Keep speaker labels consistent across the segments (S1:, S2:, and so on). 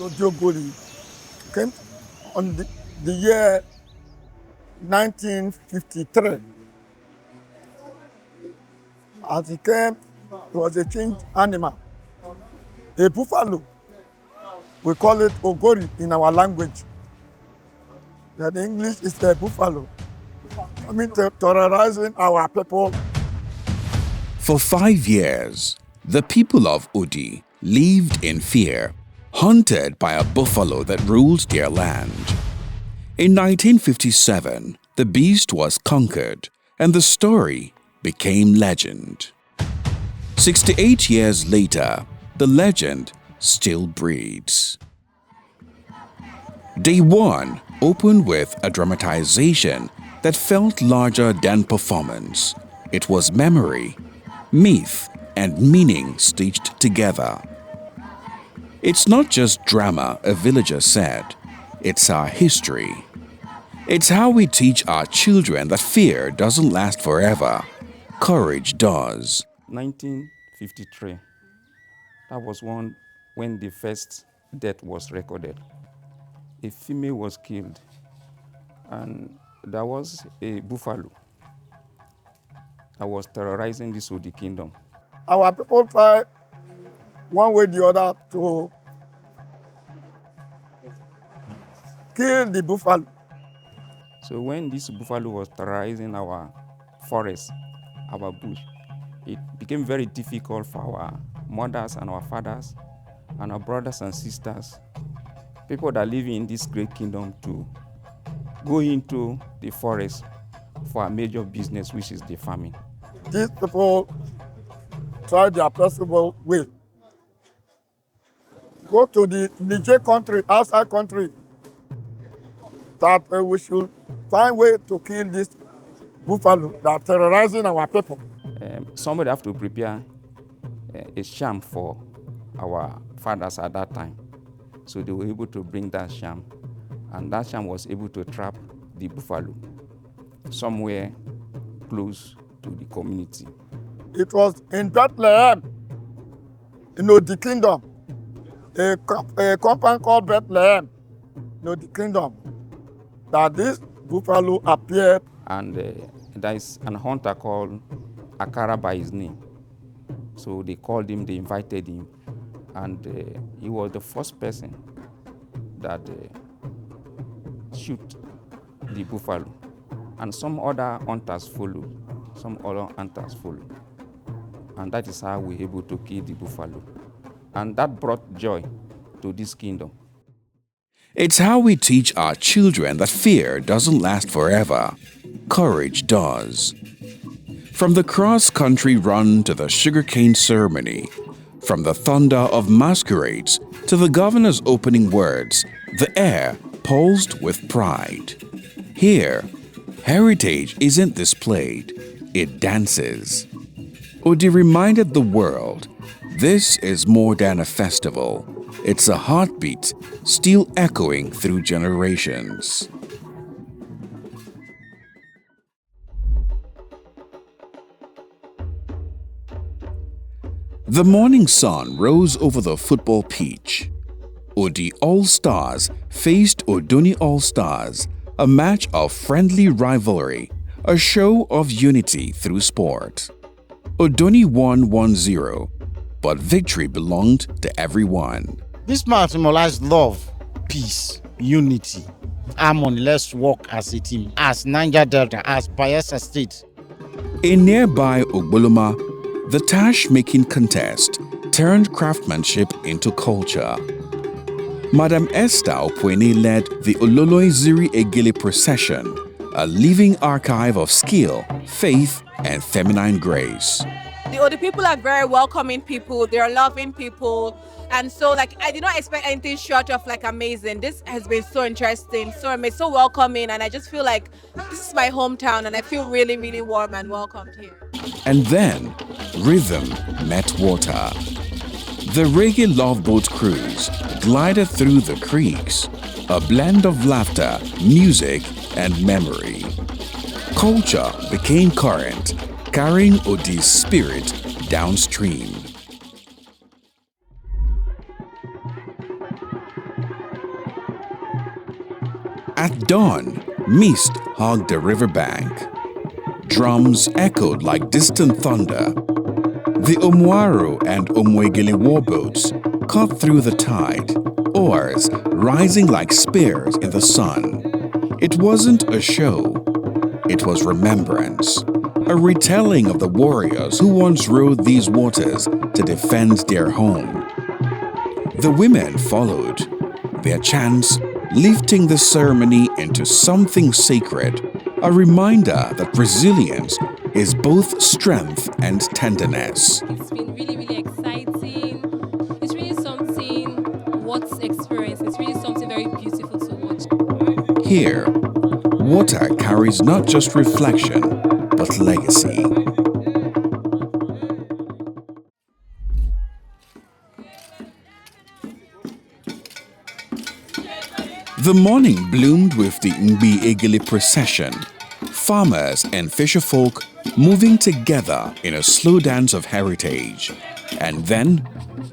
S1: Odi Ogori came on the year 1953. As he came, he was a changed animal, a buffalo. We call it Ogori in our language. The English is the buffalo. I mean, terrorizing our people.
S2: For 5 years, the people of Odi lived in fear, hunted by a buffalo that ruled their land. In 1957, the beast was conquered and the story became legend. 68 years later, the legend still breathes. Day 1 opened with a dramatization that felt larger than performance. It was memory, myth, and meaning stitched together. It's not just drama, a villager said. It's our history. It's how we teach our children that fear doesn't last forever. Courage does.
S3: 1953. That was when the first death was recorded. A female was killed, and there was a buffalo that was terrorizing this Odi kingdom.
S1: Our people tried one way or the other to kill the buffalo.
S3: So when this buffalo was terrorizing our forest, our bush, it became very difficult for our mothers and our fathers and our brothers and sisters, people that live in this great kingdom, to go into the forest for a major business, which is the farming.
S1: These people tried their possible way. Go to the Niger country, outside country, that we should find way to kill this buffalo that are terrorizing our people.
S3: Somebody have to prepare a sham for our fathers at that time. So they were able to bring that sham, and that sham was able to trap the buffalo somewhere close to the community.
S1: It was in Bethlehem, in Odi Kingdom, a compound called Bethlehem, in Odi Kingdom, that this buffalo appeared.
S3: And there is an hunter called Akara by his name. So they called him, they invited him, and he was the first person that shoot the buffalo. And some other hunters followed, And that is how we were able to kill the buffalo. And that brought joy to this kingdom.
S2: It's how we teach our children that fear doesn't last forever. Courage does. From the cross-country run to the sugarcane ceremony, from the thunder of masquerades to the governor's opening words, the air pulsed with pride. Here, heritage isn't displayed, it dances. Odi reminded the world, this is more than a festival. It's a heartbeat, still echoing through generations. The morning sun rose over the football pitch. Odi All-Stars faced Odoni All-Stars, a match of friendly rivalry, a show of unity through sport. Odoni won 1-0, but victory belonged to everyone.
S4: This match symbolized love, peace, unity, harmony. Let's work as a team, as Niger Delta, as Bayelsa State.
S2: In nearby Ogboloma, the tash-making contest turned craftsmanship into culture. Madam Esther Opwene led the Ololoi Ziri Egele procession, a living archive of skill, faith, and feminine grace.
S5: The Odi people are very welcoming people. They're loving people. And so, like, I did not expect anything short of like amazing. This has been so interesting, so amazing, so welcoming, and I just feel like this is my hometown, and I feel really, really warm and welcomed here.
S2: And then, rhythm met water. The reggae loveboat cruise glided through the creeks, a blend of laughter, music, and memory. Culture became current, carrying Odi's spirit downstream. At dawn, mist hugged the riverbank. Drums echoed like distant thunder. The Omwaro and Omwegele warboats cut through the tide, oars rising like spears in the sun. It wasn't a show, it was remembrance, a retelling of the warriors who once rode these waters to defend their home. The women followed, their chants lifting the ceremony into something sacred, a reminder that resilience is both strength and tenderness.
S6: It's been really, really exciting. It's really something worth experience. It's really something very beautiful to watch.
S2: Here, water carries not just reflection, but legacy. The morning bloomed with the Mbi Egele procession, farmers and fisherfolk moving together in a slow dance of heritage. And then,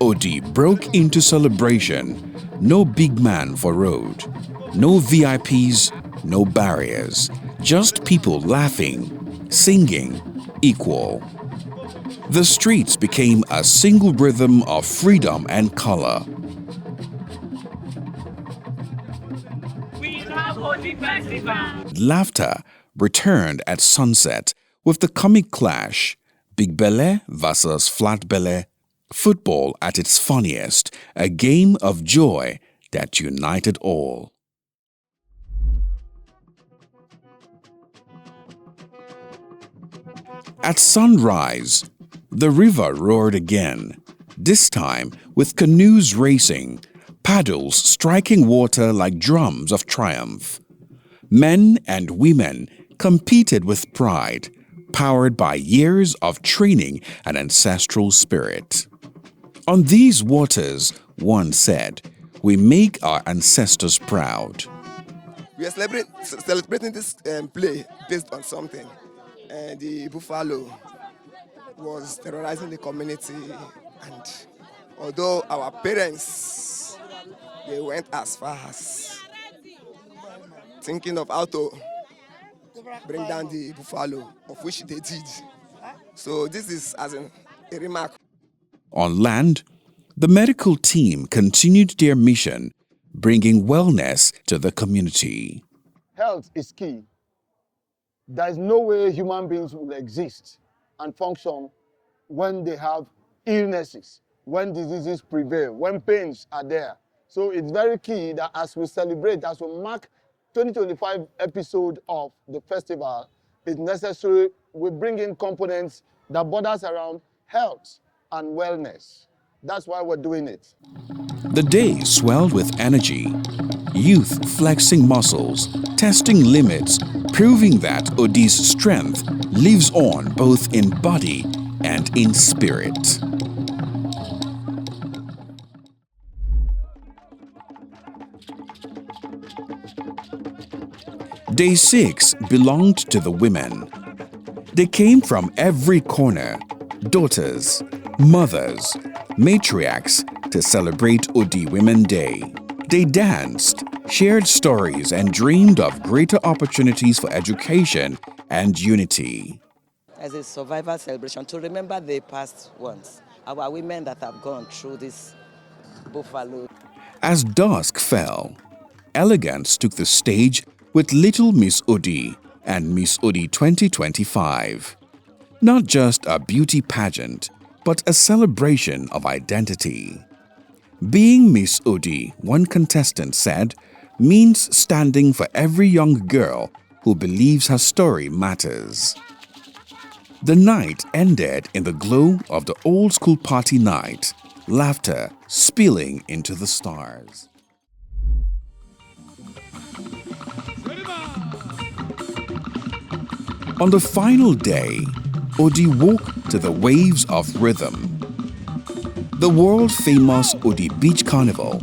S2: Odi broke into celebration. No big man for road, no VIPs, no barriers, just people laughing, singing, equal. The streets became a single rhythm of freedom and color. Laughter returned at sunset with the comic clash, Big Belle versus Flat Belle, football at its funniest, a game of joy that united all. At sunrise, the river roared again, this time with canoes racing, paddles striking water like drums of triumph. Men and women competed with pride, powered by years of training and ancestral spirit. On these waters, one said, we make our ancestors proud.
S7: We are celebrating this play based on something. The buffalo was terrorizing the community, and although our parents, they went as far as thinking of how to bring down the buffalo, of which they did. So this is as a remark.
S2: On land, the medical team continued their mission, bringing wellness to the community.
S8: Health is key. There is no way human beings will exist and function when they have illnesses, when diseases prevail, when pains are there. So it's very key that as we celebrate, as we mark 2025 episode of the festival, it's necessary we bring in components that borders around health and wellness. That's why we're doing it.
S2: The day swelled with energy, youth flexing muscles, testing limits, proving that Odi's strength lives on both in body and in spirit. Day 6 belonged to the women. They came from every corner, daughters, mothers, matriarchs, to celebrate Odi Women Day. They danced, shared stories, and dreamed of greater opportunities for education and unity.
S9: As a survivor celebration, to remember the past ones, our women that have gone through this buffalo.
S2: As dusk fell, elegance took the stage with Little Miss Odi and Miss Odi 2025. Not just a beauty pageant, but a celebration of identity. Being Miss Odi, one contestant said, means standing for every young girl who believes her story matters. The night ended in the glow of the old school party night, laughter spilling into the stars. On the final day, Odi woke to the waves of rhythm. The world-famous Odi Beach Carnival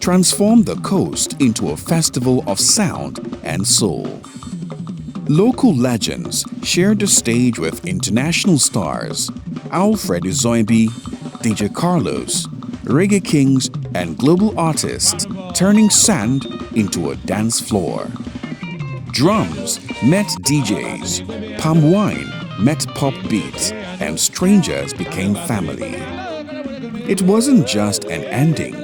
S2: transformed the coast into a festival of sound and soul. Local legends shared the stage with international stars Alfred Izoibi, DJ Carlos, reggae kings and global artists, turning sand into a dance floor. Drums met DJs, palm wine met pop beats, and strangers became family. It wasn't just an ending,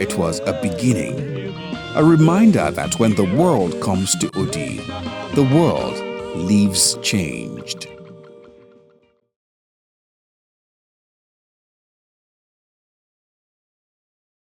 S2: it was a beginning. A reminder that when the world comes to Odi, the world leaves changed.